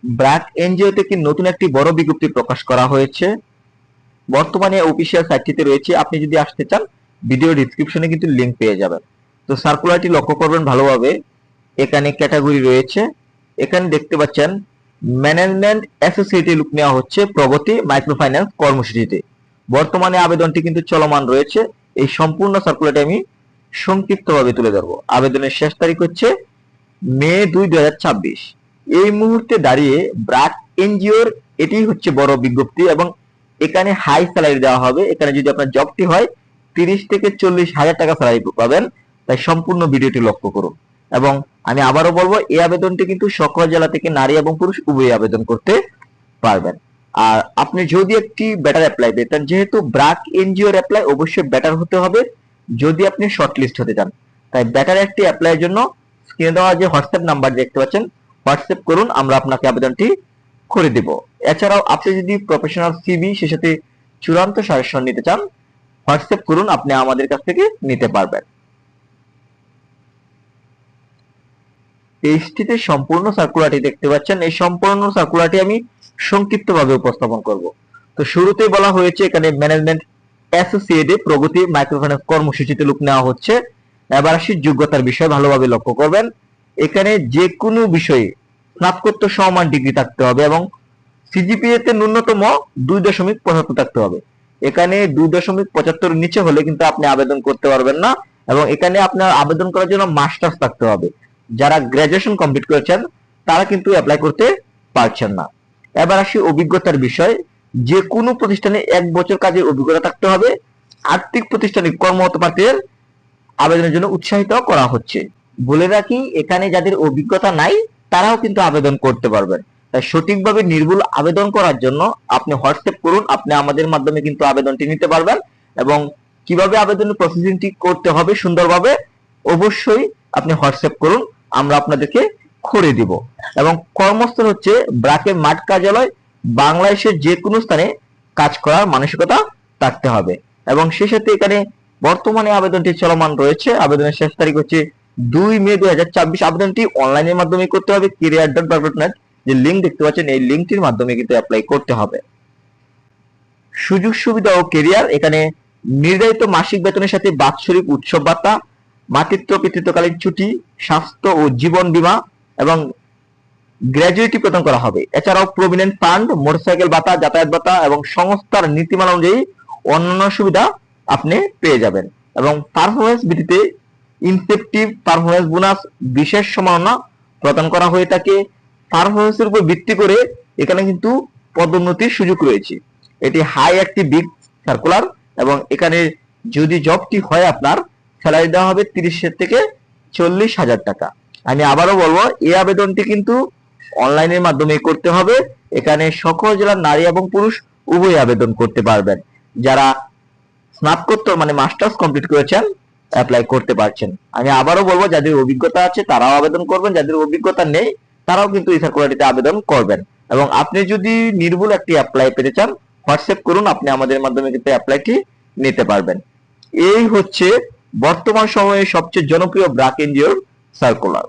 BRAC NGO থেকে নতুন একটি বড় বিজ্ঞপ্তি প্রকাশ করা হয়েছে। বর্তমানে অফিসিয়াল সাইটটিতে রয়েছে, আপনি যদি আসতে চান ভিডিও ডিসক্রিপশনে কিন্তু লিংক পেয়ে যাবেন। তো সার্কুলারটি লক্ষ্য করবেন ভালোভাবে, এখানে ক্যাটাগরি রয়েছে, এখানে দেখতে পাচ্ছেন ম্যানেজমেন্ট অ্যাসোসিয়েটে লোক নেওয়া হচ্ছে প্রগতি মাইক্রোফাইন্যান্স কর্মসূচিতে। বর্তমানে আবেদনটি কিন্তু চলমান রয়েছে। এই সম্পূর্ণ সার্কুলারটি আমি সংক্ষিপ্তভাবে তুলে ধরবো। আবেদনের শেষ তারিখ হচ্ছে মে 2, 2026। এই মুহূর্তে দাঁড়িয়ে ব্র্যাক এনজিওর এটি হচ্ছে বড় বিজ্ঞপ্তি এবং এখানে হাই স্যালারি দেওয়া হবে। এখানে যদি আপনার জবটি হয় 30 থেকে 40 হাজার টাকা স্যালারি পাবেন। তাই সম্পূর্ণ ভিডিওটি লক্ষ্য করুন। এবং আমি আবারও বলবো, এই আবেদনটি কিন্তু সকল জেলা থেকে নারী এবং পুরুষ উভয়ই আবেদন করতে পারবেন। আর আপনি যদি একটি বেটার অ্যাপ্লাই পেতেন, যেহেতু ব্র্যাক এনজিওর অ্যাপ্লাই অবশ্যই বেটার হতে হবে যদি আপনি শর্টলিস্ট হতে চান। তাই বেটার একটি অ্যাপ্লাইয়ের জন্য স্ক্রিনে দেওয়া যে হোয়াটসঅ্যাপ নাম্বার দেখতে পাচ্ছেন, হোয়াটসঅ্যাপ করুন, আমরা আপনাকে আবেদনটি করে দিব। এছাড়াও আপনি যদি প্রফেশনাল সিভি সে সাথে চূড়ান্ত সাজেশন নিতে চান, হোয়াটসঅ্যাপ করুন, আপনি আমাদের কাছ থেকে নিতে পারবেন। পেজটিতে সম্পূর্ণ সার্কুলারটি দেখতে পাচ্ছেন। এই সম্পূর্ণ সার্কুলারটি আমি সংক্ষিপ্তভাবে উপস্থাপন করব। তো শুরুতেই বলা হয়েছে এখানে ম্যানেজমেন্ট অ্যাসোসিয়েটে প্রগতি মাইক্রোফাইন্যান্স কর্মসূচিতে লোক নেওয়া হচ্ছে। এবার আসি যোগ্যতার বিষয়, ভালোভাবে লক্ষ্য করবেন। এখানে যে কোনো বিষয়ে স্নাতকোত্তর সমমান ডিগ্রি থাকতে হবে এবং সিজিপিএ তে ন্যূনতম 2.75 থাকতে হবে। এখানে 2.75 নিচে হলে কিন্তু আপনি আবেদন করতে পারবেন না এবং এখানে আপনার আবেদন করার জন্য মাস্টার্স থাকতে হবে। যারা গ্রাজুয়েশন কমপ্লিট করেছেন তারা কিন্তু অ্যাপ্লাই করতে পারছেন না। এবার আসি অভিজ্ঞতার বিষয়। যে কোনো প্রতিষ্ঠানে 1 বছর কাজের অভিজ্ঞতা থাকতে হবে। আর্থিক প্রতিষ্ঠানে কর্মরত প্রার্থীদের আবেদনের জন্য উৎসাহিত করা হচ্ছে। বলে রাখি, এখানে যাদের অভিজ্ঞতা নাই তারাও কিন্তু আবেদন করতে পারবেন। তাই সঠিকভাবে নির্ভুল আবেদন করার জন্য আপনি হোয়াটসঅ্যাপ করুন, আপনি আমাদের মাধ্যমে কিন্তু আবেদনটি নিতে পারবেন। এবং কিভাবে আবেদনের প্রসেসিংটি করতে হবে সুন্দরভাবে অবশ্যই আপনি হোয়াটসঅ্যাপ করুন, আমরা আপনাদেরকে করে দিব। এবং কর্মস্থল হচ্ছে ব্র্যাকের মাঠ কার্যালয়, বাংলাদেশের যে কোনো স্থানে কাজ করার মানসিকতা থাকতে হবে। এবং সেই সাথে এখানে বর্তমানে আবেদনটি চলমান রয়েছে। আবেদনের শেষ তারিখ হচ্ছে 2 মে 2026। আবেদনটি অনলাইনের মাধ্যমে করতে হবে। career.barbados.net যে লিংক দেখতে পাচ্ছেন, এই লিংকটির মাধ্যমে কিন্তু অ্যাপ্লাই করতে হবে। সুযোগ সুবিধা ও কেরিয়ার, এখানে নির্ধারিত মাসিক বেতনের সাথে বাৎসরিক উৎসব ভাতা, মাতৃত্ব পিতৃত্বকালীন ছুটি, স্বাস্থ্য ও জীবন বীমা এবং গ্র্যাজুইটি প্রদান করা হবে। এছাড়াও প্রভিডেন্ট ফান্ড, মোটরসাইকেল ভাতা, যাতায়াত ভাতা এবং সংস্থার নীতিমালা অনুযায়ী অন্যান্য সুবিধা আপনি পেয়ে যাবেন। এবং পারফরমেন্স ভিত্তিতে ইনসেপটিভ পারফরমেন্স বোনাস, বিশেষ সম্মাননা প্রদান করা হয়ে থাকে। পারফরমেন্সের উপর ভিত্তি করে এখানে কিন্তু পদোন্নতির সুযোগ রয়েছে। এটি হাই একটি বিগ সার্কুলার এবং এখানে যদি জবটি হয় আপনার স্যালারি দেওয়া হবে 30 থেকে 40 হাজার টাকা। আমি আবারও বলবো, এই আবেদনটি কিন্তু অনলাইনের মাধ্যমে করতে হবে। এখানে সকল জেলার নারী এবং পুরুষ উভয় আবেদন করতে পারবেন। যারা স্নাতকোত্তর মানে মাস্টার্স কমপ্লিট করেছেন অ্যাপ্লাই করতে পারছেন। আমি আবারও বলবো, যাদের অভিজ্ঞতা আছে তারাও আবেদন করবেন, যাদের অভিজ্ঞতা নেই তারাও কিন্তু এই সার্কুলারটিতে আবেদন করবেন। এবং আপনি যদি নির্ভুল একটি অ্যাপ্লাই পেতে চান, হোয়াটসঅ্যাপ করুন, আপনি আমাদের মাধ্যমে কিন্তু অ্যাপ্লাইটি নিতে পারবেন। এই হচ্ছে বর্তমান সময়ে সবচেয়ে জনপ্রিয় ব্র্যাক এনজিওর সার্কুলার।